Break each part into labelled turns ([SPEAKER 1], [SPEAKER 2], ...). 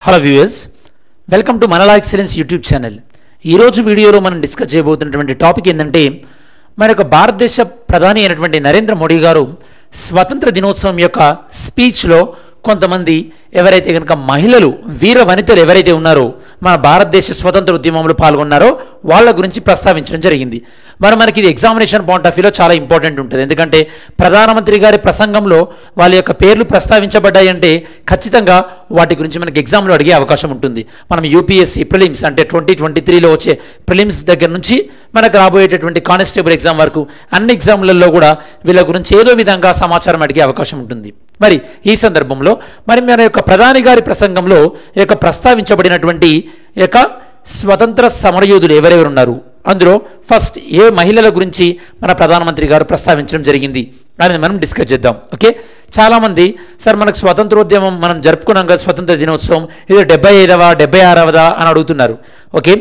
[SPEAKER 1] Hello viewers, welcome to మనలా excellence YouTube channel. ఈరోజు వీడియోలో మనం డిస్కస్ చేయబోతున్నటువంటి టాపిక్ ఏంటంటే, మన యొక్క భారతదేశ ప్రధాని అయినటువంటి నరేంద్ర మోడీ గారు స్వతంత్ర దినోత్సవం యొక్క స్పీచ్లో కొంతమంది ఎవరైతే కనుక మహిళలు వీర వనితలు ఎవరైతే ఉన్నారో మన భారతదేశ స్వతంత్ర ఉద్యమంలో పాల్గొన్నారో వాళ్ళ గురించి ప్రస్తావించడం జరిగింది. మనకి ఇది ఎగ్జామినేషన్ పాయింట్ ఆఫ్ వ్యూలో చాలా ఇంపార్టెంట్ ఉంటుంది. ఎందుకంటే ప్రధానమంత్రి గారి ప్రసంగంలో వాళ్ళ యొక్క పేర్లు ప్రస్తావించబడ్డాయి అంటే ఖచ్చితంగా వాటి గురించి మనకి ఎగ్జామ్లో అడిగే అవకాశం ఉంటుంది. మనం యూపీఎస్సీ ప్రిలిమ్స్ అంటే 2023లో వచ్చే ప్రిలిమ్స్ దగ్గర నుంచి మనకు రాబోయేటటువంటి కానిస్టేబుల్ ఎగ్జామ్ వరకు అన్ని ఎగ్జామ్లలో కూడా వీళ్ళ గురించి ఏదో విధంగా సమాచారం అడిగే అవకాశం ఉంటుంది. మరి ఈ సందర్భంలో మన యొక్క ప్రధాని గారి ప్రసంగంలో ఈ యొక్క ప్రస్తావించబడినటువంటి ఈ యొక్క స్వతంత్ర సమరయోధులు ఎవరెవరు ఉన్నారు, అందులో ఫస్ట్ ఏ మహిళల గురించి మన ప్రధానమంత్రి గారు ప్రస్తావించడం జరిగింది అని మనం డిస్కస్ చేద్దాం. ఓకే, చాలామంది సార్ మనకు స్వతంత్రోద్యమం మనం జరుపుకున్నాం కదా, స్వతంత్ర దినోత్సవం ఇది 75వ 76వదా అని అడుగుతున్నారు. ఓకే,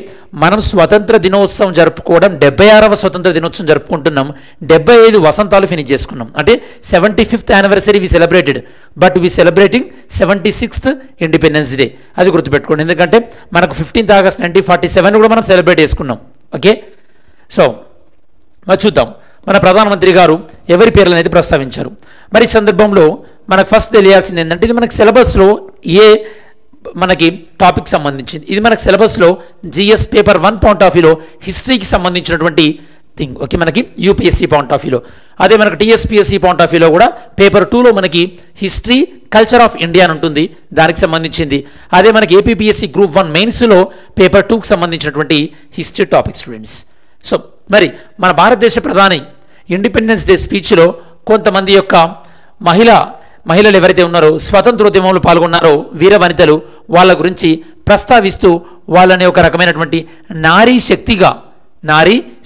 [SPEAKER 1] మనం స్వతంత్ర దినోత్సవం జరుపుకోవడం 76వ స్వతంత్ర దినోత్సవం జరుపుకుంటున్నాం. 75 వసంతాలు ఫినిష్ చేసుకున్నాం. అంటే 75th anniversary we celebrated, but we celebrating 76th Independence Day. అది గుర్తుపెట్టుకోండి, ఎందుకంటే మనకు 15th ఆగస్ట్ 1947 కూడా మనం సెలబ్రేట్ చేసుకున్నాం. ఓకే, సో మరి చూద్దాం మన ప్రధానమంత్రి గారు ఎవరి పేర్లను అయితే ప్రస్తావించారు. మరి ఈ సందర్భంలో మనకు ఫస్ట్ తెలియాల్సింది ఏంటంటే, ఇది మనకు సిలబస్లో ఏ మనకి టాపిక్ సంబంధించింది. ఇది మనకు సిలబస్లో జిఎస్ పేపర్ 1 పాయింట్ ఆఫ్ వ్యూలో హిస్టరీకి సంబంధించినటువంటి థింగ్. ఓకే, మనకి యూపీఎస్సీ పాయింట్ ఆఫ్ వ్యూలో, అదే మనకు టీఎస్పీఎస్సీ పాయింట్ ఆఫ్ వ్యూలో కూడా పేపర్ 2లో మనకి హిస్టరీ కల్చర్ ఆఫ్ ఇండియా అని ఉంటుంది, దానికి సంబంధించింది. అదే మనకి ఏపీపీఎస్సీ గ్రూప్ 1 మెయిన్స్లో పేపర్ 2కి సంబంధించినటువంటి హిస్టరీ టాపిక్ స్టూడెంట్స్. సో మరి మన భారతదేశ ప్రధాని ఇండిపెండెన్స్ డే స్పీచ్లో కొంతమంది యొక్క మహిళలు ఎవరైతే ఉన్నారో స్వతంత్రోద్యమంలో పాల్గొన్నారో వీర వనితలు వాళ్ళ గురించి ప్రస్తావిస్తూ వాళ్ళని ఒక రకమైనటువంటి నారీ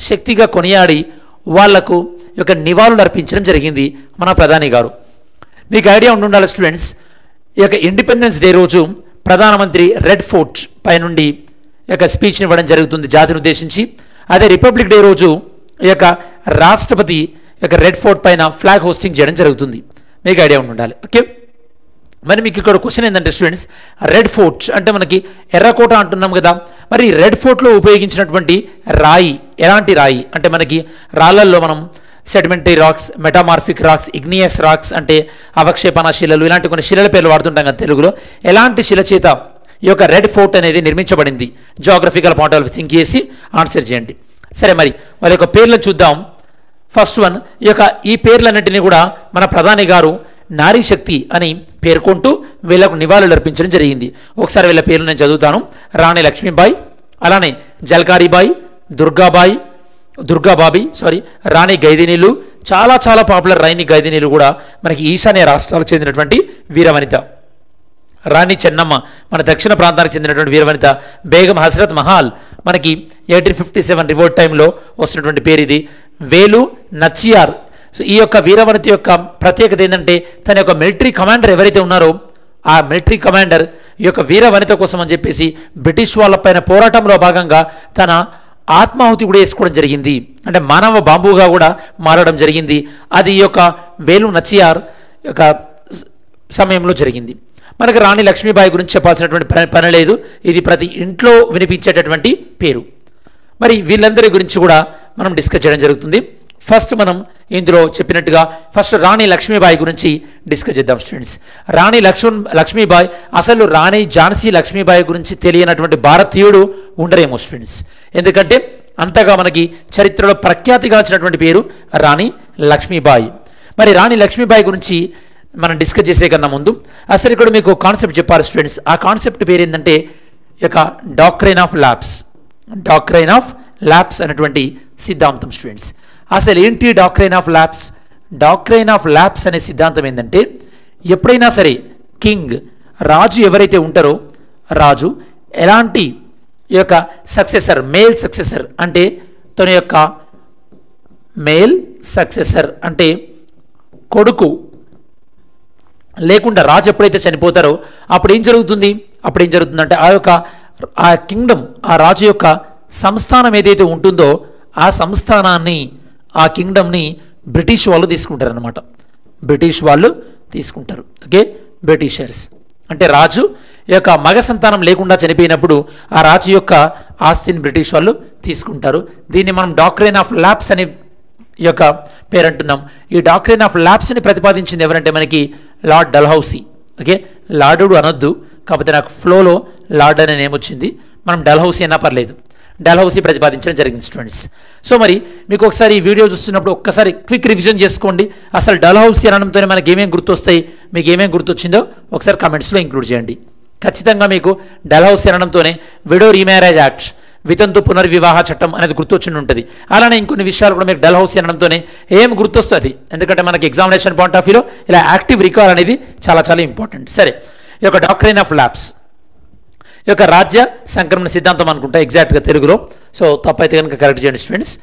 [SPEAKER 1] శక్తిగా కొనియాడి వాళ్లకు యొక్క నివాళులు అర్పించడం జరిగింది మన ప్రధాని గారు. మీకు ఐడియా ఉండాలి స్టూడెంట్స్, ఈ యొక్క ఇండిపెండెన్స్ డే రోజు ప్రధానమంత్రి రెడ్ ఫోర్ట్ పై నుండి ఈ యొక్క స్పీచ్ని ఇవ్వడం జరుగుతుంది జాతిని ఉద్దేశించి. అదే రిపబ్లిక్ డే రోజు ఈ యొక్క రాష్ట్రపతి యొక్క రెడ్ ఫోర్ట్ పైన ఫ్లాగ్ హోస్టింగ్ చేయడం జరుగుతుంది. మీకు ఐడియా ఉండాలి. ఓకే, మరి మీకు ఇక్కడ క్వశ్చన్ ఏంటంటే స్టూడెంట్స్, రెడ్ ఫోర్ట్ అంటే మనకి ఎర్రకోట అంటున్నాం కదా, మరి రెడ్ ఫోర్ట్లో ఉపయోగించినటువంటి రాయి ఎలాంటి రాయి అంటే మనకి రాళ్లల్లో మనం sedimentary rocks, metamorphic racks, igneous rocks అంటే అవక్షేపణ శిలలు, ఇలాంటి కొన్ని శిలల పేర్లు వాడుతుంటాం కదా తెలుగులో. ఎలాంటి శిల చేత ఈ యొక్క రెడ్ ఫోర్ట్ అనేది నిర్మించబడింది? జియోగ్రఫికల్ పాయింట్ ఆఫ్ థింక్ చేసి ఆన్సర్ చేయండి. సరే, మరి వాళ్ళ యొక్క పేర్లను చూద్దాం. ఫస్ట్ వన్, ఈ పేర్లన్నింటినీ కూడా మన ప్రధాని గారు నారీ శక్తి అని పేర్కొంటూ వీళ్ళకు నివాళులు అర్పించడం జరిగింది. ఒకసారి వీళ్ళ పేర్లు నేను చదువుతాను. రాణి లక్ష్మీబాయి, అలానే జల్కారీబాయి, దుర్గాబాబి, రాణి గైదినీలు, చాలా చాలా పాపులర్ రాణి గైదినీలు కూడా మనకి ఈశాన్య రాష్ట్రాలకు చెందినటువంటి వీరవనిత. రాణి చెన్నమ్మ మన దక్షిణ ప్రాంతానికి చెందినటువంటి వీరవనిత. బేగం హజరత్ మహల్ మనకి 1857 రివోల్ట్ టైంలో వస్తున్నటువంటి పేరు ఇది. వేలు నచ్చియార్. సో ఈ యొక్క వీరవనిత యొక్క ప్రత్యేకత ఏంటంటే, తన యొక్క మిలిటరీ కమాండర్ ఎవరైతే ఉన్నారో ఆ మిలిటరీ కమాండర్ ఈ యొక్క వీరవనిత కోసం అని చెప్పేసి బ్రిటిష్ వాళ్ళపైన పోరాటంలో భాగంగా తన ఆత్మాహుతి కూడా వేసుకోవడం జరిగింది. అంటే మానవ బాంబుగా కూడా మారడం జరిగింది. అది ఈ యొక్క వేలు నచ్చియార్ యొక్క సమయంలో జరిగింది. మనకు రాణి లక్ష్మీబాయి గురించి చెప్పాల్సినటువంటి పని లేదు, ఇది ప్రతి ఇంట్లో వినిపించేటటువంటి పేరు. మరి వీళ్ళందరి గురించి కూడా మనం డిస్కస్ చేయడం జరుగుతుంది. ఫస్ట్ మనం ఇందులో చెప్పినట్టుగా ఫస్ట్ రాణి లక్ష్మీబాయి గురించి డిస్కస్ చేద్దాం స్టూడెంట్స్. రాణి లక్ష్మీబాయి, అసలు రాణి ఝాన్సీ లక్ష్మీబాయి గురించి తెలియనటువంటి భారతీయుడు ఉండరేమో స్టూడెంట్స్, ఎందుకంటే అంతగా మనకి చరిత్రలో ప్రఖ్యాతిగాంచినటువంటి పేరు రాణి లక్ష్మీబాయి. మరి రాణి లక్ష్మీబాయి గురించి మనం డిస్కస్ చేసే కన్నా ముందు అసలు ఇక్కడ మీకు కాన్సెప్ట్ చెప్పాలి స్టూడెంట్స్. ఆ కాన్సెప్ట్ పేరు ఏంటంటే డాక్ట్రైన్ ఆఫ్ ల్యాబ్స్ అనేటువంటి సిద్ధాంతం స్టూడెంట్స్. అసలు ఏంటి డాక్ట్రైన్ ఆఫ్ ల్యాబ్స్ అనే సిద్ధాంతం ఏంటంటే, ఎప్పుడైనా సరే రాజు ఎవరైతే ఉంటారో రాజు ఎలాంటి ఈ యొక్క సక్సెసర్, మేల్ సక్సెసర్ అంటే తన యొక్క మేల్ సక్సెసర్ అంటే కొడుకు లేకుండా రాజు ఎప్పుడైతే చనిపోతారో అప్పుడు ఏం జరుగుతుందంటే ఆ కింగ్డమ్, ఆ రాజు యొక్క సంస్థానం ఏదైతే ఉంటుందో ఆ సంస్థానాన్ని, ఆ కింగ్డమ్ని బ్రిటిష్ వాళ్ళు తీసుకుంటారు. ఓకే, బ్రిటిషర్స్ అంటే రాజు ఈ యొక్క మగ సంతానం లేకుండా చనిపోయినప్పుడు ఆ రాజు యొక్క ఆస్తిని బ్రిటిష్ వాళ్ళు తీసుకుంటారు. దీన్ని మనం డాక్ట్రైన్ ఆఫ్ ల్యాప్స్ అనే ఈ యొక్క పేరు అంటున్నాం. ఈ డాక్ట్రైన్ ఆఫ్ ల్యాప్స్ని ప్రతిపాదించింది ఎవరంటే మనకి లార్డ్ డల్హౌసీ. ఓకే, లార్డుడు అనొద్దు, కాకపోతే నాకు ఫ్లోలో లార్డ్ అనే నేమ్ వచ్చింది, మనం డల్హౌసీ అన్నా పర్లేదు. డల్హౌసీ ప్రతిపాదించడం జరిగింది స్టూడెంట్స్. సో మరి మీకు ఒకసారి ఈ వీడియో చూస్తున్నప్పుడు ఒక్కసారి క్విక్ రివిజన్ చేసుకోండి. అసలు డల్హౌసీ అనడంతోనే మనకి ఏమేమి గుర్తొస్తాయి, మీకు ఏమేమి గుర్తొచ్చిందో ఒకసారి కామెంట్స్లో ఇంక్లూడ్ చేయండి. ఖచ్చితంగా మీకు డల్హౌసీ అనడంతోనే విడో రీమ్యారేజ్ యాక్ట్, వితంతు పునర్వివాహ చట్టం అనేది గుర్తొచ్చి ఉంటుంది. అలానే ఇంకొన్ని విషయాలు కూడా మీకు డల్హౌసీ అనడంతోనే ఏం గుర్తొస్తుంది, ఎందుకంటే మనకి ఎగ్జామినేషన్ పాయింట్ ఆఫ్ వ్యూలో ఇలా యాక్టివ్ రికాల్ అనేది చాలా చాలా ఇంపార్టెంట్. సరే, ఈ యొక్క డాక్ట్రైన్ ఆఫ్ ల్యాప్స్, ఈ యొక్క రాజ్య సంక్రమణ సిద్ధాంతం అనుకుంటా ఎగ్జాక్ట్గా తెలుగులో, సో తప్పైతే కనుక కరెక్ట్ చేయండి స్టూడెంట్స్.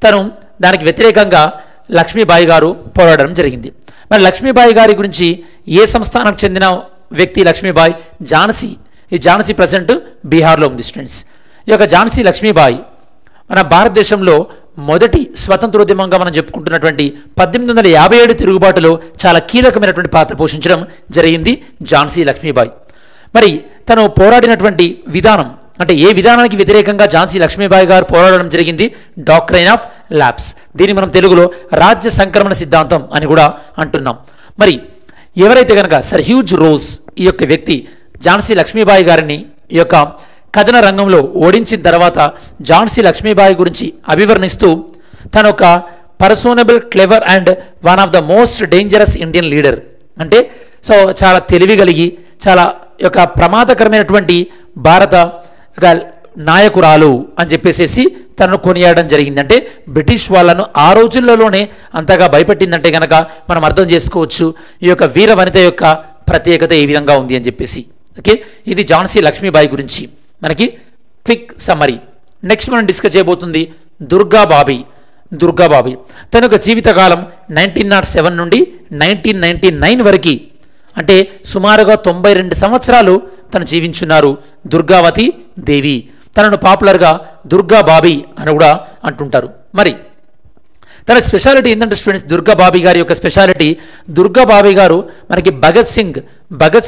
[SPEAKER 1] తను దానికి వ్యతిరేకంగా లక్ష్మీబాయి గారు పోరాడడం జరిగింది. మరి లక్ష్మీబాయి గారి గురించి ఏ సంస్థానానికి చెందిన వ్యక్తి లక్ష్మీబాయి? ఝాన్సీ. ఈ ఝాన్సీ ప్రజెంట్ బీహార్లో ఉంది స్టూడెంట్స్. ఈ యొక్క ఝాన్సీ లక్ష్మీబాయి మన భారతదేశంలో మొదటి స్వతంత్రోద్యమంగా మనం చెప్పుకుంటున్నటువంటి 1857 తిరుగుబాటులో చాలా కీలకమైనటువంటి పాత్ర పోషించడం జరిగింది ఝాన్సీ లక్ష్మీబాయి. మరి తను పోరాడినటువంటి విధానం అంటే ఏ విధానానికి వ్యతిరేకంగా ఝాన్సీ లక్ష్మీబాయి గారు పోరాడడం జరిగింది? Doctrine of lapse. దీన్ని మనం తెలుగులో రాజ్య సంక్రమణ సిద్ధాంతం అని కూడా అంటున్నాం. మరి ఎవరైతే కనుక సర్ హ్యూజ్ రోజ్ ఈ యొక్క వ్యక్తి ఝాన్సీ లక్ష్మీబాయి గారిని ఈ యొక్క కథన రంగంలో ఓడించిన తర్వాత ఝాన్సీ లక్ష్మీబాయి గురించి అభివర్ణిస్తూ తను ఒక personable, clever and one of the most dangerous Indian leader, అంటే సో చాలా తెలివి కలిగి చాలా యొక్క ప్రమాదకరమైనటువంటి భారత నాయకురాలు అని చెప్పేసి తనను కొనియాడడం జరిగింది. అంటే బ్రిటిష్ వాళ్ళను ఆ రోజుల్లోనే అంతగా భయపెట్టిందంటే కనుక మనం అర్థం చేసుకోవచ్చు ఈ యొక్క వీర వనిత యొక్క ప్రత్యేకత ఏ విధంగా ఉంది అని చెప్పేసి. ఓకే, ఇది ఝాన్సీ లక్ష్మీబాయి గురించి మనకి క్విక్ సమ్మరీ. నెక్స్ట్ మనం డిస్కస్ చేయబోతుంది దుర్గాబాయి. దుర్గాబాయి తన యొక్క జీవితకాలం 1907 నుండి 1999 వరకు, అంటే సుమారుగా 92 సంవత్సరాలు తను జీవించున్నారు దుర్గావతి దేవి. తనను పాపులర్గా దుర్గాబాయి అని కూడా అంటుంటారు. మరి తన స్పెషాలిటీ ఏంటంటే స్టూడెంట్స్, దుర్గాబాయి గారి యొక్క స్పెషాలిటీ, దుర్గాబాయి గారు మనకి భగత్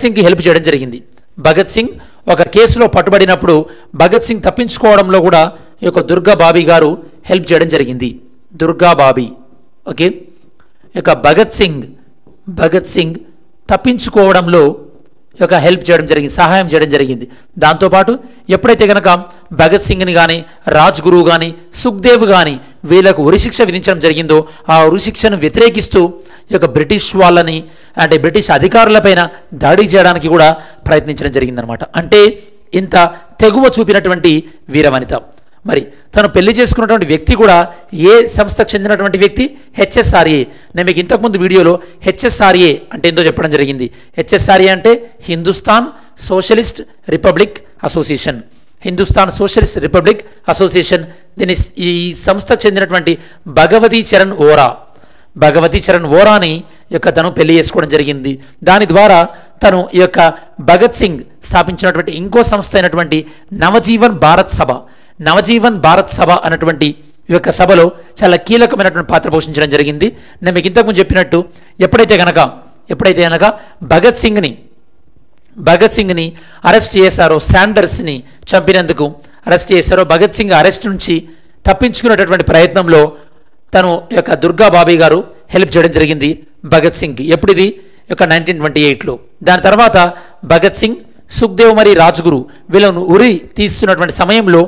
[SPEAKER 1] సింగ్కి హెల్ప్ చేయడం జరిగింది. భగత్ సింగ్ ఒక కేసులో పట్టుబడినప్పుడు భగత్ సింగ్ తప్పించుకోవడంలో కూడా ఈ యొక్క దుర్గాబాయి గారు హెల్ప్ చేయడం జరిగింది. దుర్గాబాయి. ఓకే, ఈ యొక్క భగత్ సింగ్ తప్పించుకోవడంలో యొక్క హెల్ప్ చేయడం జరిగింది, సహాయం చేయడం జరిగింది. దాంతోపాటు ఎప్పుడైతే కనుక భగత్ సింగ్ని కానీ రాజ్గురు కానీ సుఖ్దేవ్ కానీ వీళ్ళకు ఉరిశిక్ష విధించడం జరిగిందో ఆ ఉరిశిక్షను వ్యతిరేకిస్తూ ఈ యొక్క బ్రిటిష్ వాళ్ళని అంటే బ్రిటిష్ అధికారులపైన దాడి చేయడానికి కూడా ప్రయత్నించడం జరిగిందనమాట. అంటే ఇంత తెగువ చూపినటువంటి వీరవనిత. మరి తను పెళ్లి చేసుకున్నటువంటి వ్యక్తి కూడా ఏ సంస్థకు చెందినటువంటి వ్యక్తి? హెచ్ఎస్ఆర్ఏ. నేను మీకు ఇంతకుముందు వీడియోలో హెచ్ఎస్ఆర్ఏ అంటే ఏందో చెప్పడం జరిగింది. హెచ్ఎస్ఆర్ఏ అంటే Hindustan socialist republic association. Hindustan socialist republic association. దీని ఈ సంస్థకు చెందినటువంటి భగవతీ చరణ్ ఓరాని యొక్క తను పెళ్లి చేసుకోవడం జరిగింది. దాని ద్వారా తను ఈ యొక్క భగత్ సింగ్ స్థాపించినటువంటి ఇంకో సంస్థ అయినటువంటి నవజీవన్ భారత్ సభ అన్నటువంటి ఈ యొక్క సభలో చాలా కీలకమైనటువంటి పాత్ర పోషించడం జరిగింది. నేను మీకు ఇంతకుముందు చెప్పినట్టు ఎప్పుడైతే గనక భగత్ సింగ్ని అరెస్ట్ చేశారో, శాండర్స్ని చంపినందుకు అరెస్ట్ చేశారో, భగత్ సింగ్ అరెస్ట్ నుంచి తప్పించుకునేటటువంటి ప్రయత్నంలో తను యొక్క దుర్గాబాయి గారు హెల్ప్ చేయడం జరిగింది భగత్ సింగ్కి. ఎప్పుడిది? యొక్క 1928లో. దాని తర్వాత భగత్ సింగ్, సుఖ్దేవ్ మరియు రాజ్గురు వీళ్ళను ఉరి తీస్తున్నటువంటి సమయంలో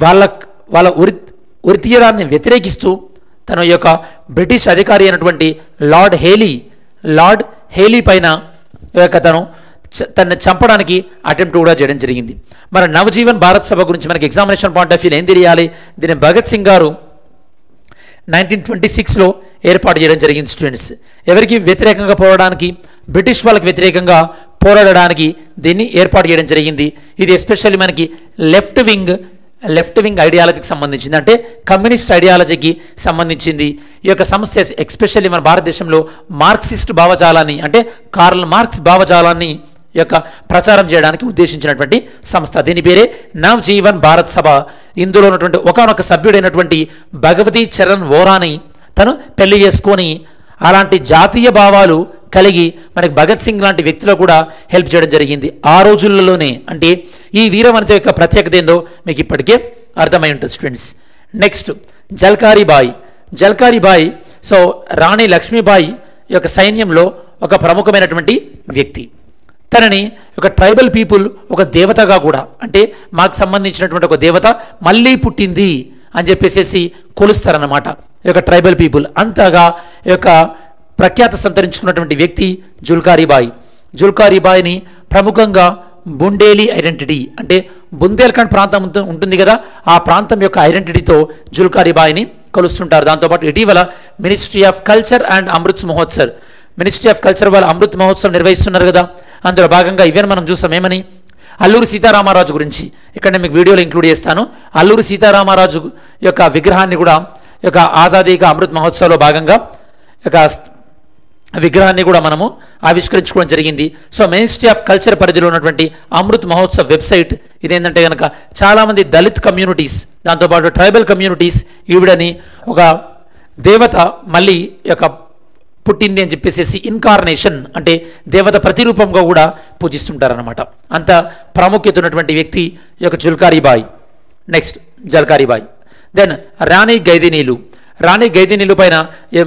[SPEAKER 1] వాళ్ళ ఉరి తీయడాన్ని వ్యతిరేకిస్తూ తన యొక్క బ్రిటిష్ అధికారి అయినటువంటి లార్డ్ హేలీ పైన యొక్క తనని చంపడానికి అటెంప్ట్ కూడా చేయడం జరిగింది. మరి నవజీవన్ భారత్ సభ గురించి మనకి ఎగ్జామినేషన్ పాయింట్ ఆఫ్ వ్యూలో ఏం తెలియాలి? దీన్ని భగత్ సింగ్ గారు 1926లో ఏర్పాటు చేయడం జరిగింది స్టూడెంట్స్. ఎవరికి వ్యతిరేకంగా పోరాడడానికి? బ్రిటిష్ వాళ్ళకి వ్యతిరేకంగా పోరాడడానికి దీన్ని ఏర్పాటు చేయడం జరిగింది. ఇది ఎస్పెషల్లీ మనకి లెఫ్ట్ వింగ్ ఐడియాలజీకి సంబంధించింది, అంటే కమ్యూనిస్ట్ ఐడియాలజీకి సంబంధించింది. ఈ యొక్క సంస్థ ఎస్పెషల్లీ మన భారతదేశంలో మార్క్సిస్ట్ భావజాలాన్ని అంటే కార్ల్ మార్క్స్ భావజాలాన్ని యొక్క ప్రచారం చేయడానికి ఉద్దేశించినటువంటి సంస్థ. దీని పేరే నవజీవన్ భారత్ సభ. ఇందులో ఉన్నటువంటి ఒకనొక సభ్యుడైనటువంటి భగవతీ చరణ్ ఓరాని తను పెళ్లి చేసుకొని అలాంటి జాతీయ భావాలు కలిగి మనకి భగత్ సింగ్ లాంటి వ్యక్తిలో కూడా హెల్ప్ చేయడం జరిగింది ఆ రోజులలోనే. అంటే ఈ వీరవనిత యొక్క ప్రత్యేకత ఏందో మీకు ఇప్పటికే అర్థమై ఉంటుంది స్టూడెంట్స్. నెక్స్ట్ జల్కారీబాయి. జల్కారీబాయి సో రాణి లక్ష్మీబాయి యొక్క సైన్యంలో ఒక ప్రముఖమైనటువంటి వ్యక్తి. తనని ఒక ట్రైబల్ పీపుల్ ఒక దేవతగా కూడా, అంటే మాకు సంబంధించినటువంటి ఒక దేవత మళ్ళీ పుట్టింది అని చెప్పేసి కొలుస్తారన్నమాట ఈ యొక్క ట్రైబల్ పీపుల్. అంతగా ఈ యొక్క ప్రఖ్యాత సంతరించుకున్నటువంటి వ్యక్తి జుల్కారీబాయి. జుల్కారీబాయిని ప్రముఖంగా బుండేలి ఐడెంటిటీ, అంటే బుందేల్ఖండ్ ప్రాంతం ఉంటుంది కదా, ఆ ప్రాంతం యొక్క ఐడెంటిటీతో జుల్కారీబాయిని కొలుస్తుంటారు. దాంతోపాటు ఇటీవల ministry of culture and Amrit Mahotsav, ministry of culture వాళ్ళు అమృత్ మహోత్సవం నిర్వహిస్తున్నారు కదా, అందులో భాగంగా ఇవన్నీ మనం చూసాం. ఏమని అల్లూరి సీతారామరాజు గురించి ఇక్కడ నేను మీకు వీడియోలో ఇంక్లూడ్ చేస్తాను. అల్లూరి సీతారామరాజు యొక్క విగ్రహాన్ని కూడా యొక్క ఆజాదీ కా అమృత్ మహోత్సవ్లో భాగంగా యొక్క విగ్రహాన్ని కూడా మనము ఆవిష్కరించుకోవడం జరిగింది. సో మినిస్ట్రీ ఆఫ్ కల్చర్ పరిధిలో ఉన్నటువంటి అమృత్ మహోత్సవ్ వెబ్సైట్ ఇదేంటంటే కనుక చాలామంది దళిత్ కమ్యూనిటీస్, దాంతోపాటు ట్రైబల్ కమ్యూనిటీస్ ఈవిడని ఒక దేవత మళ్ళీ యొక్క పుట్టింది అని చెప్పేసి ఇన్కార్నేషన్ అంటే దేవత ప్రతిరూపంగా కూడా పూజిస్తుంటారనమాట. అంత ప్రాముఖ్యత ఉన్నటువంటి వ్యక్తి ఈ యొక్క జుల్కారీబాయి. నెక్స్ట్ జల్కారీబాయి. దెన్ రాణి గైదినీలు. రాణి గైదినీలు పైన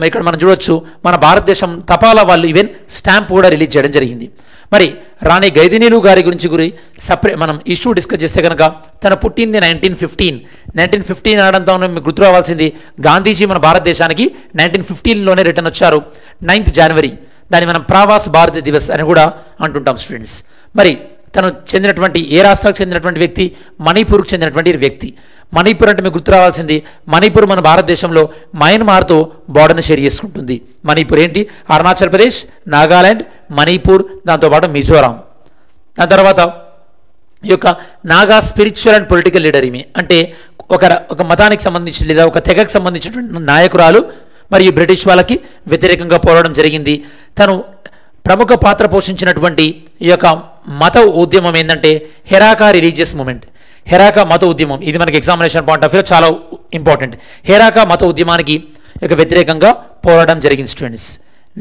[SPEAKER 1] ఇక్కడ మనం చూడొచ్చు మన భారతదేశం తపాలా వాళ్ళు ఈవెన్ స్టాంప్ కూడా రిలీజ్ చేయడం జరిగింది. మరి రాణి గైదినీలు గారి గురించి మనం ఇష్యూ డిస్కస్ చేస్తే కనుక తను పుట్టింది 1915 అనడంతో మీకు గుర్తు రావాల్సింది గాంధీజీ మన భారతదేశానికి 1915లోనే రిటర్న్ వచ్చారు 9th జనవరి. దాన్ని మనం ప్రవాస్ భారత్ దివస్ అని కూడా అంటుంటాం స్టూడెంట్స్. మరి తను చెందినటువంటి ఏ రాష్ట్రానికి చెందినటువంటి వ్యక్తి? మణిపూర్కి చెందినటువంటి వ్యక్తి. మణిపూర్ అంటే మీకు గుర్తు రావాల్సింది మణిపూర్ మన భారతదేశంలో మయన్మార్తో బార్డర్ని షేర్ చేసుకుంటుంది. మణిపూర్ ఏంటి? అరుణాచల్ ప్రదేశ్, నాగాలాండ్, మణిపూర్, దాంతోపాటు మిజోరాం. దాని తర్వాత ఈ యొక్క Naga spiritual and political leader ఈమె, అంటే ఒక మతానికి సంబంధించిన లేదా ఒక తెగకు సంబంధించినటువంటి నాయకురాలు మరియు బ్రిటిష్ వాళ్ళకి వ్యతిరేకంగా పోరాడడం జరిగింది. తను ప్రముఖ పాత్ర పోషించినటువంటి ఈ యొక్క మత ఉద్యమం ఏంటంటే హెరాకా రిలీజియస్ మూమెంట్. హెరాకా మత ఉద్యమం ఇది మనకి ఎగ్జామినేషన్ పాయింట్ ఆఫ్ వ్యూ చాలా ఇంపార్టెంట్. హెరాకా మత ఉద్యమానికి వ్యతిరేకంగా పోరాడడం జరిగింది స్టూడెంట్స్.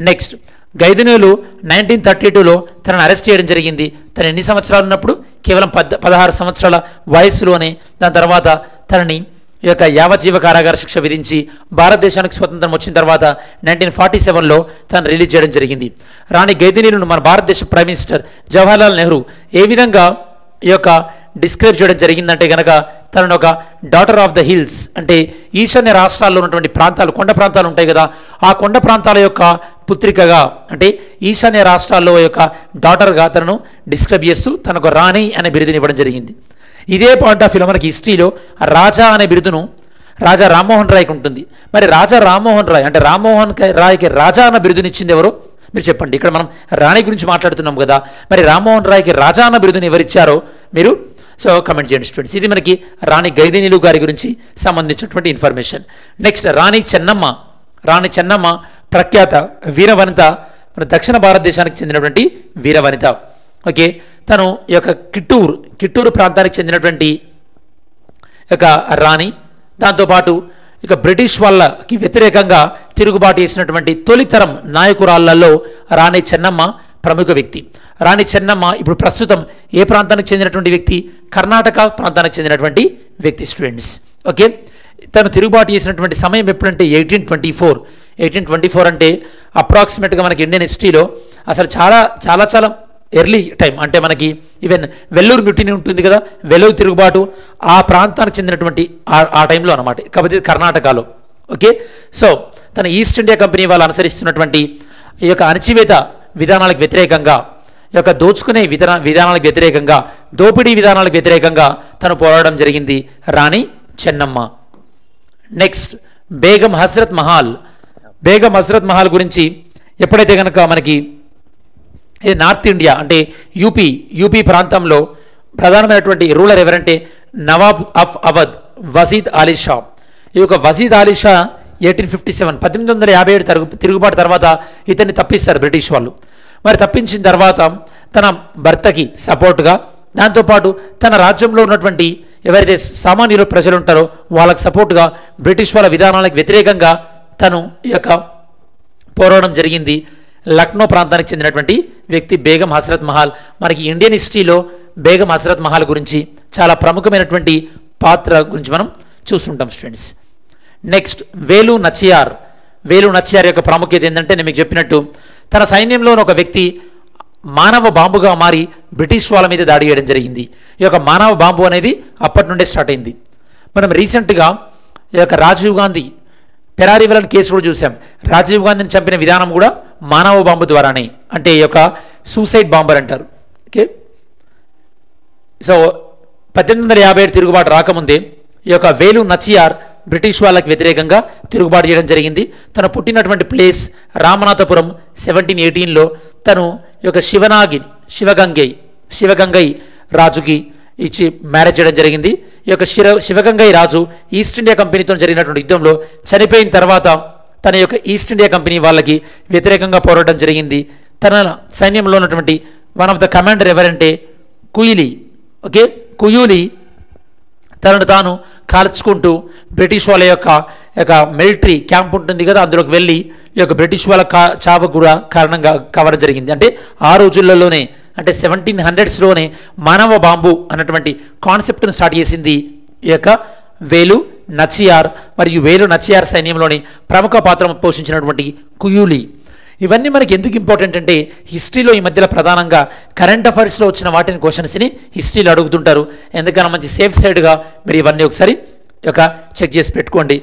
[SPEAKER 1] నెక్స్ట్ గైదినీలు 1932లో తనను అరెస్ట్ చేయడం జరిగింది. తను ఎన్ని సంవత్సరాలు ఉన్నప్పుడు? కేవలం 16 సంవత్సరాల వయస్సులోనే. దాని తర్వాత తనని ఈ యొక్క యావజ్జీవ కారాగార శిక్ష విధించి భారతదేశానికి స్వతంత్రం వచ్చిన తర్వాత 1947లో తను రిలీజ్ చేయడం జరిగింది. రాణి గైదినీలను మన భారతదేశ ప్రైమ్ మినిస్టర్ జవహర్లాల్ నెహ్రూ ఏ విధంగా ఈ యొక్క డిస్క్రైబ్ చేయడం జరిగిందంటే కనుక తనను ఒక డాటర్ ఆఫ్ ద హిల్స్, అంటే ఈశాన్య రాష్ట్రాల్లో ఉన్నటువంటి ప్రాంతాలు, కొండ ప్రాంతాలు ఉంటాయి కదా, ఆ కొండ ప్రాంతాల యొక్క పుత్రికగా, అంటే ఈశాన్య రాష్ట్రాల్లో యొక్క డాటర్గా తనను డిస్క్రైబ్ చేస్తూ తనకు రాణి అనే బిరుదుని ఇవ్వడం జరిగింది. ఇదే పాయింట్ ఆఫ్ వ్యూలో మనకి హిస్టరీలో రాజా అనే బిరుదును రాజా రామ్మోహన్ రాయ్కి ఉంటుంది. మరి రాజా రామ్మోహన్ రాయ్ అంటే రామ్మోహన్ రాయ్కి రాజా అన్న బిరుదునిచ్చింది ఎవరు? మీరు చెప్పండి. ఇక్కడ మనం రాణి గురించి మాట్లాడుతున్నాం కదా, మరి రామ్మోహన్ రాయ్కి రాజా అన్న బిరుదుని ఎవరిచ్చారో మీరు సో కమెంట్ చేయండి స్టూడెంట్స్. ఇది మనకి రాణి గైదినీలు గారి గురించి సంబంధించినటువంటి ఇన్ఫర్మేషన్. నెక్స్ట్ రాణి చెన్నమ్మ. రాణి చెన్నమ్మ ప్రఖ్యాత వీరవనిత, మన దక్షిణ భారతదేశానికి చెందినటువంటి వీరవనిత. ఓకే, తను ఈ యొక్క కిట్టూరు ప్రాంతానికి చెందినటువంటి యొక్క రాణి. దాంతోపాటు ఇక బ్రిటిష్ వాళ్ళకి వ్యతిరేకంగా తిరుగుబాటు చేసినటువంటి తొలితరం నాయకురాళ్లలో రాణి చెన్నమ్మ ప్రముఖ వ్యక్తి. రాణి చెన్నమ్మ ఇప్పుడు ప్రస్తుతం ఏ ప్రాంతానికి చెందినటువంటి వ్యక్తి? కర్ణాటక ప్రాంతానికి చెందినటువంటి వ్యక్తి స్టూడెంట్స్. ఓకే, తను తిరుగుబాటు చేసినటువంటి సమయం ఎప్పుడంటే 1824 అంటే అప్రాక్సిమేట్గా మనకి ఇండియన్ హిస్టరీలో అసలు చాలా చాలా చాలా ఎర్లీ టైం. అంటే మనకి ఈవెన్ వెల్లూరు మ్యూటినీ ఉంటుంది కదా, వెల్లూరు తిరుగుబాటు ఆ ప్రాంతానికి చెందినటువంటి ఆ టైంలో అనమాట. కాబట్టి కర్ణాటకలో. ఓకే, సో తన ఈస్ట్ ఇండియా కంపెనీ వాళ్ళు అనుసరిస్తున్నటువంటి ఈ యొక్క అణచివేత విధానాలకు వ్యతిరేకంగా, ఈ యొక్క దోచుకునే విధానాలకు వ్యతిరేకంగా, దోపిడీ విధానాలకు వ్యతిరేకంగా తను పోరాడడం జరిగింది రాణి చెన్నమ్మ. నెక్స్ట్ బేగం హజరత్ మహల్. బేగం హజరత్ మహల్ గురించి ఎప్పుడైతే కనుక మనకి ఇది నార్త్ ఇండియా అంటే యూపీ ప్రాంతంలో ప్రధానమైనటువంటి రూలర్ ఎవరంటే నవాబ్ ఆఫ్ అవధ్ వజీద్ అలీ షా. ఈ యొక్క వజీద్ అలీ షా 1857 తిరుగుబాటు తర్వాత ఇతన్ని తప్పిస్తారు బ్రిటిష్ వాళ్ళు. మరి తప్పించిన తర్వాత తన భర్తకి సపోర్ట్గా, దాంతోపాటు తన రాజ్యంలో ఉన్నటువంటి ఎవరైతే సామాన్యులు ప్రజలు ఉంటారో వాళ్ళకి సపోర్ట్గా బ్రిటిష్ వాళ్ళ విధానాలకు వ్యతిరేకంగా తను ఈ యొక్క పోరాడడం జరిగింది. లక్నో ప్రాంతానికి చెందినటువంటి వ్యక్తి బేగం హస్రత్ మహల్. మనకి ఇండియన్ హిస్టరీలో బేగం హస్రత్ మహల్ గురించి చాలా ప్రముఖమైనటువంటి పాత్ర గురించి మనం చూస్తుంటాం స్టూడెంట్స్. నెక్స్ట్ వేలు నచియార్. వేలు నచియార్ యొక్క ప్రాముఖ్యత ఏంటంటే నేను మీకు చెప్పినట్టు తన సైన్యంలోని ఒక వ్యక్తి మానవ బాంబుగా మారి బ్రిటిష్ వాళ్ళ మీద దాడి చేయడం జరిగింది. ఈ యొక్క మానవ బాంబు అనేది అప్పటి నుండే స్టార్ట్ అయింది. మనం రీసెంట్గా ఈ యొక్క రాజీవ్ గాంధీ పెరారీ విలన్ కేసు కూడా చూసాం. రాజీవ్ గాంధీని చంపిన విధానం కూడా మానవ బాంబు ద్వారానే, అంటే ఈ యొక్క సూసైడ్ బాంబర్ అంటారు. ఓకే, సో 1857 తిరుగుబాటు రాకముందే ఈ యొక్క వేలు నచియార్ బ్రిటిష్ వాళ్ళకి వ్యతిరేకంగా తిరుగుబాటు చేయడం జరిగింది. తను పుట్టినటువంటి ప్లేస్ రామనాథపురం. 1718లో తను ఈ యొక్క శివగంగై రాజుకి ఇచ్చి మ్యారేజ్ చేయడం జరిగింది. ఈ యొక్క శివగంగై రాజు ఈస్ట్ ఇండియా కంపెనీతో జరిగినటువంటి యుద్ధంలో చనిపోయిన తర్వాత తన యొక్క ఈస్ట్ ఇండియా కంపెనీ వాళ్ళకి వ్యతిరేకంగా పోరాటం జరిగింది. తన సైన్యంలో ఉన్నటువంటి వన్ ఆఫ్ ద కమాండర్ ఎవరంటే కుయిలి. ఓకే, కుయూలి తనను తాను కాల్చుకుంటూ బ్రిటిష్ వాళ్ళ యొక్క మిలిటరీ క్యాంప్ ఉంటుంది కదా, అందులోకి వెళ్ళి ఈ యొక్క బ్రిటిష్ వాళ్ళ చావుకు కూడా కారణంగా కావడం జరిగింది. అంటే ఆ రోజులలోనే, అంటే 1700స్లోనే మానవ బాంబు అన్నటువంటి కాన్సెప్ట్ను స్టార్ట్ చేసింది ఈ యొక్క వేలు నచియార్. మరియు వేలు నచియార్ సైన్యంలోని ప్రముఖ పాత్ర పోషించినటువంటి కుయూలి. ఇవన్నీ మనకి ఎందుకు ఇంపార్టెంట్ అంటే హిస్టరీలో ఈ మధ్యలో ప్రధానంగా కరెంట్ అఫైర్స్లో వచ్చిన వాటిని క్వశ్చన్స్ని హిస్టరీలో అడుగుతుంటారు. ఎందుకన్నా మంచి సేఫ్ సైడ్గా మీరు ఇవన్నీ ఒకసారి చెక్ చేసి పెట్టుకోండి.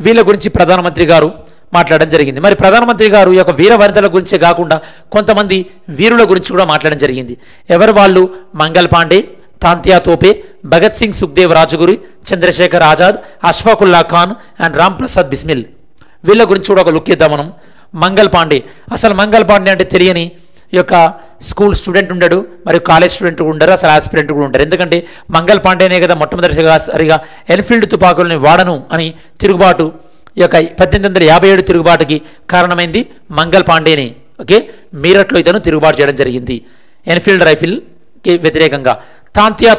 [SPEAKER 1] వీళ్ళ గురించి ప్రధానమంత్రి గారు మాట్లాడడం జరిగింది. మరి ప్రధానమంత్రి గారు ఈ యొక్క వీర వనితల గురించే కాకుండా కొంతమంది వీరుల గురించి కూడా మాట్లాడడం జరిగింది. ఎవరు వాళ్ళు? మంగల్ పాండే, తాంతియా తోపే, భగత్ సింగ్ సుఖ్దేవ్ రాజగురి, చంద్రశేఖర్ ఆజాద్, అష్ఫాకుల్లా ఖాన్ అండ్ రామ్ ప్రసాద్ బిస్మిల్. వీళ్ళ గురించి కూడా ఒక లుక్ ఇద్దాం మనం. మంగల్ పాండే, అసలు మంగల్ పాండే అంటే తెలియని ఈ యొక్క స్కూల్ స్టూడెంట్ ఉండడు, మరియు కాలేజ్ స్టూడెంట్ ఉండరు, అసలు ఆస్పిరెంట్ కూడా ఉంటారు. ఎందుకంటే మంగల్ పాండేనే కదా మొట్టమొదటిసారిగా ఎన్ఫీల్డ్ తుపాకులని వాడను అని తిరుగుబాటు, ఈ యొక్క 1857 తిరుగుబాటుకి కారణమైంది మంగల్ పాండేనే. ఓకే, మీరట్లో ఇతను తిరుగుబాటు చేయడం జరిగింది ఎన్ఫీల్డ్ రైఫిల్కి వ్యతిరేకంగా. తాంతియా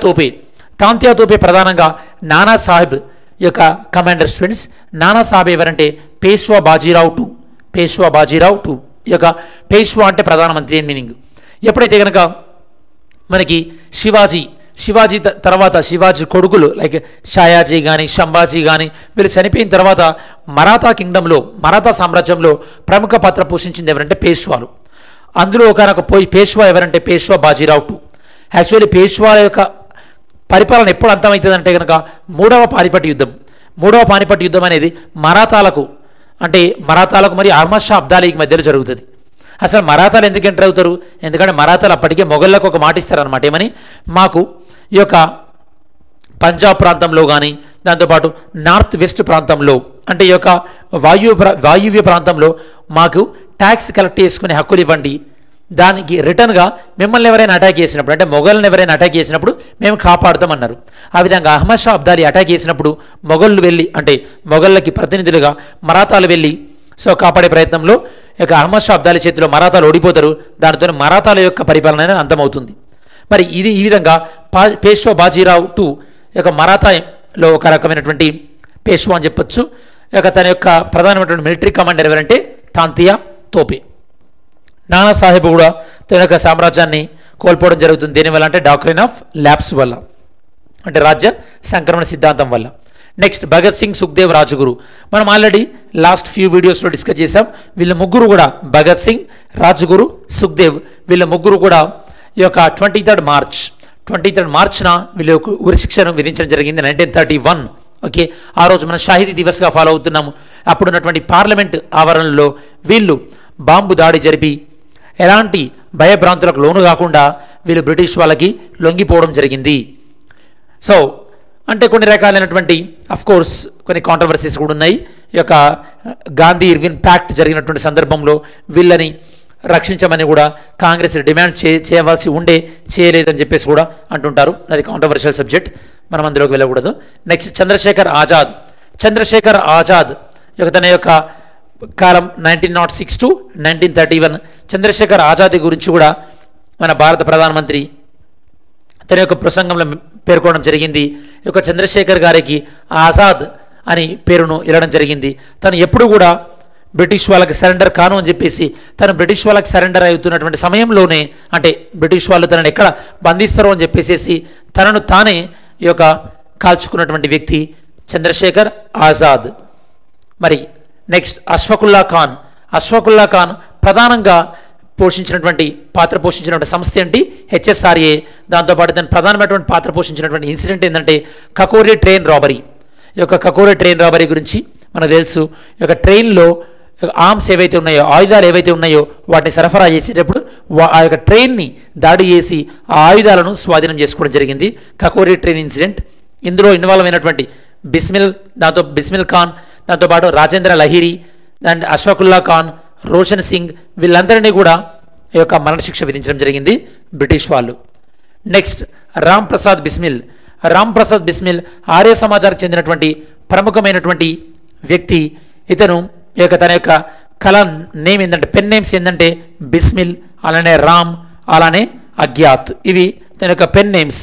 [SPEAKER 1] తోపే ప్రధానంగా నానా సాహెబ్ యొక్క కమాండర్ స్టూడెంట్స్. నానా సాహెబ్ ఎవరంటే పేష్వా బాజీరావు టూ. ఈ యొక్క పేష్వా అంటే ప్రధానమంత్రి అని మీనింగ్. ఎప్పుడైతే కనుక మనకి శివాజీ తర్వాత శివాజీ కొడుకులు లైక్ షాయాజీ కానీ సంభాజీ కానీ వీళ్ళు చనిపోయిన తర్వాత మరాఠా సామ్రాజ్యంలో ప్రముఖ పాత్ర పోషించింది ఎవరంటే పేష్వాలు. అందులో ఒకనొక పేష్వా ఎవరంటే పేష్వా బాజీరావు టూ. యాక్చువల్లీ పేష్వాల యొక్క పరిపాలన ఎప్పుడు అంతమవుతుందంటే కనుక మూడవ పానిపట్టు యుద్ధం అనేది మరాఠాలకు మరియు అహ్మద్ షా అబ్దాలీకి మధ్యలో జరుగుతుంది. అసలు మరాఠాలు ఎందుకు ఎంటర్ అవుతారు? ఎందుకంటే మరాఠాలు అప్పటికే మొఘళ్ళకు ఒక మాట ఇస్తారనమాట. ఏమని? మాకు ఈ యొక్క పంజాబ్ ప్రాంతంలో కానీ దాంతోపాటు నార్త్ వెస్ట్ ప్రాంతంలో, అంటే ఈ యొక్క వాయువ్య ప్రాంతంలో మాకు ట్యాక్స్ కలెక్ట్ చేసుకునే హక్కులు ఇవ్వండి, దానికి రిటర్న్గా మిమ్మల్ని ఎవరైనా అటాక్ చేసినప్పుడు, అంటే మొఘల్ని ఎవరైనా అటాక్ చేసినప్పుడు మేము కాపాడుతామన్నారు. ఆ విధంగా అహ్మద్ షా అబ్దాలీ అటాక్ చేసినప్పుడు మొఘళ్ళు వెళ్ళి, అంటే మొఘళ్ళకి ప్రతినిధులుగా మరాఠాలు వెళ్ళి కాపాడే ప్రయత్నంలో ఇక అహ్మద్ షా అబ్దాలీ చేతిలో మరాఠాలు ఓడిపోతారు. దానితో మరాఠాల యొక్క పరిపాలన అనేది అంతమవుతుంది. మరి ఇది ఈ విధంగా పేష్వా బాజీరావు టూ యొక్క మరాఠాలో ఒక రకమైనటువంటి పేష్వా అని చెప్పొచ్చు. తన యొక్క ప్రధానమైనటువంటి మిలిటరీ కమాండర్ ఎవరంటే తాంతియా తోపే. నానాసాహెబ్ కూడా తన యొక్క సామ్రాజ్యాన్ని కోల్పోవడం జరుగుతుంది. దేనివల్ల అంటే డాక్ట్రిన్ ఆఫ్ ల్యాప్స్ వల్ల, అంటే రాజ్య సంక్రమణ సిద్ధాంతం వల్ల. నెక్స్ట్ భగత్ సింగ్ సుఖ్దేవ్ రాజగురు. మనం ఆల్రెడీ లాస్ట్ ఫ్యూ వీడియోస్లో డిస్కస్ చేసాం. వీళ్ళ ముగ్గురు కూడా భగత్ సింగ్, రాజగురు, సుఖ్దేవ్ వీళ్ళ ముగ్గురు కూడా ఈ యొక్క 23 మార్చ్న వీళ్ళ యొక్క ఉరి శిక్షను విధించడం జరిగింది 1931. ఓకే, ఆ రోజు మనం షాహిదీ దివస్గా ఫాలో అవుతున్నాము. అప్పుడున్నటువంటి పార్లమెంట్ ఆవరణలో వీళ్ళు బాంబు దాడి జరిపి ఎలాంటి భయభ్రాంతులకు లోను కాకుండా వీళ్ళు బ్రిటిష్ వాళ్ళకి లొంగిపోవడం జరిగింది. సో అంటే కొన్ని రకాలైనటువంటి అఫ్కోర్స్ కొన్ని కాంట్రవర్సీస్ కూడా ఉన్నాయి. ఈ యొక్క గాంధీ ఇర్విన్ ప్యాక్ట్ జరిగినటువంటి సందర్భంలో వీళ్ళని రక్షించమని కూడా కాంగ్రెస్ డిమాండ్ చేయవలసి ఉండే, చేయలేదని చెప్పేసి కూడా అంటుంటారు. అది కాంట్రవర్షియల్ సబ్జెక్ట్, మనం అందులోకి వెళ్ళకూడదు. నెక్స్ట్ చంద్రశేఖర్ ఆజాద్ తన యొక్క కాలం 1906 to 1931. చంద్రశేఖర్ ఆజాద్ గురించి కూడా మన భారత ప్రధానమంత్రి తన యొక్క ప్రసంగంలో పేర్కొనడం జరిగింది. ఈ యొక్క చంద్రశేఖర్ గారికి ఆజాద్ అని పేరును ఇవ్వడం జరిగింది. తను ఎప్పుడు కూడా బ్రిటిష్ వాళ్ళకి సరెండర్ కాను అని చెప్పేసి తను బ్రిటిష్ వాళ్ళకి సరెండర్ అవుతున్నటువంటి సమయంలోనే, అంటే బ్రిటిష్ వాళ్ళు తనని ఎక్కడ బంధిస్తారో అని చెప్పేసి తనను తానే ఈ యొక్క కాల్చుకున్నటువంటి వ్యక్తి చంద్రశేఖర్ ఆజాద్. మరి నెక్స్ట్ అష్ఫాకుల్లా ఖాన్. అష్ఫాకుల్లా ఖాన్ ప్రధానంగా పాత్ర పోషించినటువంటి సంస్థ ఏంటి? హెచ్ఎస్ఆర్ఏ. దాంతోపాటు దాని ప్రధానమైనటువంటి పాత్ర పోషించినటువంటి ఇన్సిడెంట్ ఏంటంటే కకోరి ట్రైన్ రాబరీ. ఈ యొక్క కకోరి ట్రైన్ రాబరీ గురించి మనకు తెలుసు. ఈ యొక్క ట్రైన్లో ఆర్మ్స్ ఏవైతే ఉన్నాయో, ఆయుధాలు ఏవైతే ఉన్నాయో వాటిని సరఫరా చేసేటప్పుడు ఆ యొక్క ట్రైన్ని దాడి చేసి ఆ ఆయుధాలను స్వాధీనం చేసుకోవడం జరిగింది. Kakori train incident. ఇందులో ఇన్వాల్వ్ అయినటువంటి బిస్మిల్ ఖాన్, దాంతోపాటు రాజేంద్ర లహిరి అండ్ అష్ఫాకుల్లా ఖాన్, రోషన్ సింగ్, వీళ్ళందరినీ కూడా ఈ యొక్క మరణశిక్ష విధించడం జరిగింది బ్రిటిష్ వాళ్ళు. నెక్స్ట్ రామ్ ప్రసాద్ బిస్మిల్. రామ్ ప్రసాద్ బిస్మిల్ ఆర్య సమాజానికి చెందినటువంటి ప్రముఖమైనటువంటి వ్యక్తి. ఇతను తన యొక్క కళా నేమ్ ఏంటంటే, పెన్ నేమ్స్ ఏంటంటే బిస్మిల్, అలానే రామ్, అలానే అజ్ఞాత్. ఇవి తన యొక్క పెన్ నేమ్స్.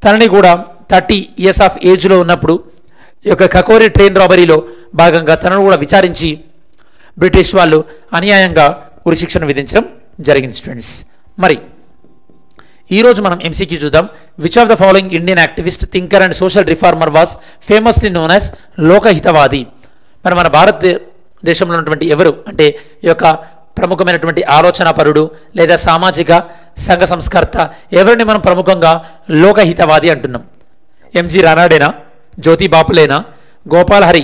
[SPEAKER 1] తనని కూడా 30 years ఆఫ్ ఏజ్లో ఉన్నప్పుడు ఈ యొక్క కకోరి ట్రైన్ రాబరీలో భాగంగా తనను కూడా విచారించి బ్రిటిష్ వాళ్ళు అన్యాయంగా ఉరిశిక్షను విధించడం జరిగింది స్టూడెంట్స్. మరి ఈరోజు మనం ఎంసీక్యూ చూద్దాం. Which of the following Indian activist, thinker and social reformer was famously known as Lokhitwadi? మరి మన భారతదేశంలో ఉన్నటువంటి ఎవరు అంటే ఈ యొక్క ప్రముఖమైనటువంటి ఆలోచన పరుడు లేదా సామాజిక సంఘ సంస్కర్త ఎవరిని మనం ప్రముఖంగా లోకహితవాది అంటున్నాం? ఎంజి రానాడేనా, జ్యోతి బాపులేనా, గోపాల్ హరి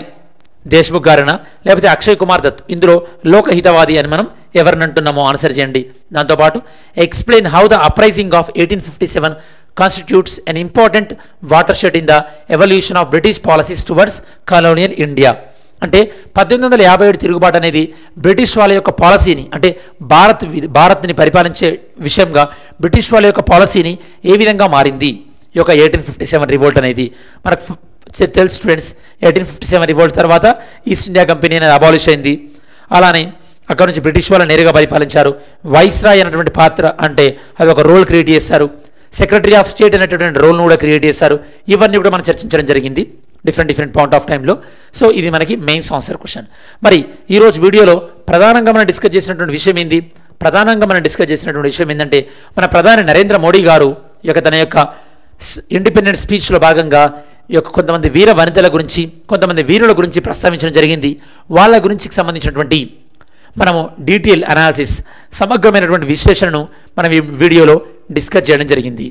[SPEAKER 1] దేశ్ముఖ్ గారేనా, లేకపోతే అక్షయ్ కుమార్ దత్? ఇందులో లోకహితవాది అని మనం ఎవరిని అంటున్నామో ఆన్సర్ చేయండి. దాంతోపాటు explain how the uprising of 1857 constitutes an important water shed in the evolution of British policies towards కాలోనియల్ India. అంటే 1857 తిరుగుబాటు అనేది బ్రిటిష్ వాళ్ళ యొక్క పాలసీని, అంటే భారత్ని పరిపాలించే విషయంగా బ్రిటిష్ వాళ్ళ యొక్క పాలసీని ఏ విధంగా మారింది ఈ యొక్క 1857 రివోల్ట్ అనేది? మనకు తెలుసు స్టూడెంట్స్, 1857 రివోల్ట్ తర్వాత ఈస్ట్ ఇండియా కంపెనీ అనేది అబాలిష్ అయింది. అలానే అక్కడ నుంచి బ్రిటిష్ వాళ్ళు నేరుగా పరిపాలించారు. వైస్రాయ్ అనేటువంటి పాత్ర అంటే అది ఒక రోల్ క్రియేట్ చేశారు. సెక్రటరీ ఆఫ్ స్టేట్ అనేటటువంటి రోల్ను కూడా క్రియేట్ చేశారు. ఇవన్నీ కూడా మనం చర్చించడం జరిగింది డిఫరెంట్ పాయింట్ ఆఫ్ టైంలో. సో ఇది మనకి మెయిన్స్ ఆన్సర్ క్వశ్చన్. మరి ఈరోజు వీడియోలో ప్రధానంగా మనం డిస్కస్ చేసినటువంటి విషయం ఏంది? ఏంటంటే మన ప్రధాని నరేంద్ర మోడీ గారు తన యొక్క ఇండిపెండెన్స్ స్పీచ్లో భాగంగా కొంతమంది వీర వనితల గురించి, కొంతమంది వీరుల గురించి ప్రస్తావించడం జరిగింది. వాళ్ళ గురించి సంబంధించినటువంటి మనము డీటెయిల్ అనాలిసిస్, సమగ్రమైనటువంటి విశ్లేషణను మనం ఈ వీడియోలో డిస్కస్ చేయడం జరిగింది.